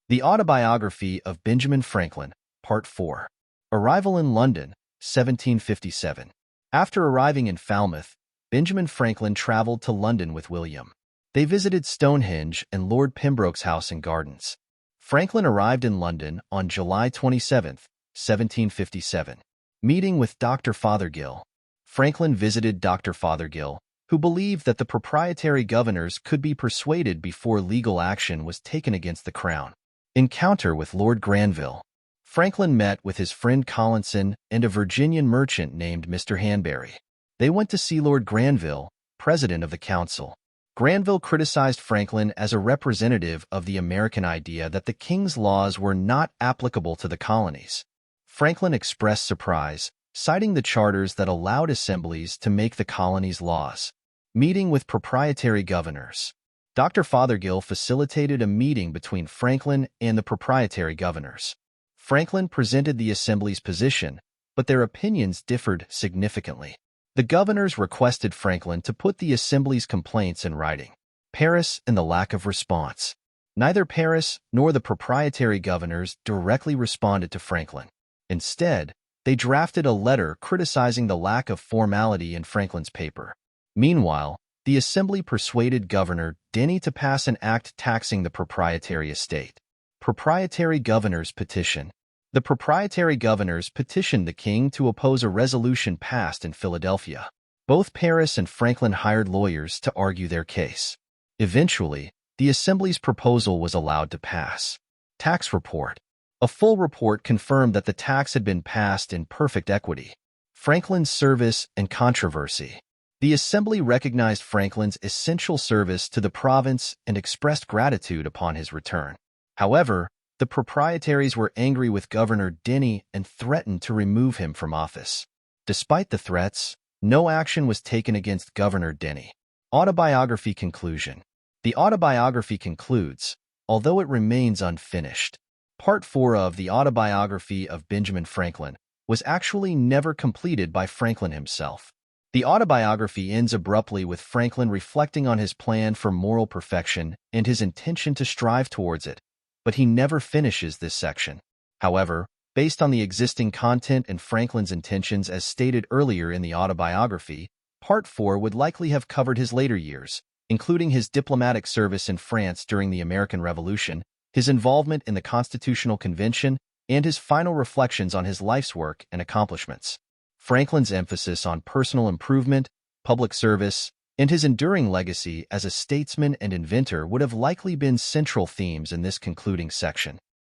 The Autobiography of Benjamin Franklin, Part 4. Arrival in London, 1757. After arriving in Falmouth, Benjamin Franklin traveled to London with William. They visited Stonehenge and Lord Pembroke's house and gardens. Franklin arrived in London on July 27, 1757. Meeting with Dr. Fothergill. Franklin visited Dr. Fothergill, who believed that the proprietary governors could be persuaded before legal action was taken against the crown. Encounter with Lord Granville. Franklin met with his friend Collinson and a Virginian merchant named Mr. Hanbury. They went to see Lord Granville, president of the council. Granville criticized Franklin as a representative of the American idea that the king's laws were not applicable to the colonies. Franklin expressed surprise, citing the charters that allowed assemblies to make the colonies' laws. Meeting with proprietary governors. Dr. Fothergill facilitated a meeting between Franklin and the proprietary governors. Franklin presented the assembly's position, but their opinions differed significantly. The governors requested Franklin to put the assembly's complaints in writing. Paris and the lack of response. Neither Paris nor the proprietary governors directly responded to Franklin. Instead, they drafted a letter criticizing the lack of formality in Franklin's paper. Meanwhile, the assembly persuaded Governor Denny to pass an act taxing the proprietary estate. Proprietary Governors Petition. The proprietary governors petitioned the king to oppose a resolution passed in Philadelphia. Both Paris and Franklin hired lawyers to argue their case. Eventually, the assembly's proposal was allowed to pass. Tax Report. A full report confirmed that the tax had been passed in perfect equity. Franklin's service and controversy. The assembly recognized Franklin's essential service to the province and expressed gratitude upon his return. However, the proprietaries were angry with Governor Denny and threatened to remove him from office. Despite the threats, no action was taken against Governor Denny. Autobiography Conclusion. The autobiography concludes, although it remains unfinished. Part 4 of the Autobiography of Benjamin Franklin was actually never completed by Franklin himself. The autobiography ends abruptly with Franklin reflecting on his plan for moral perfection and his intention to strive towards it, but he never finishes this section. However, based on the existing content and Franklin's intentions as stated earlier in the autobiography, Part 4 would likely have covered his later years, including his diplomatic service in France during the American Revolution, his involvement in the Constitutional Convention, and his final reflections on his life's work and accomplishments. Franklin's emphasis on personal improvement, public service, and his enduring legacy as a statesman and inventor would have likely been central themes in this concluding section.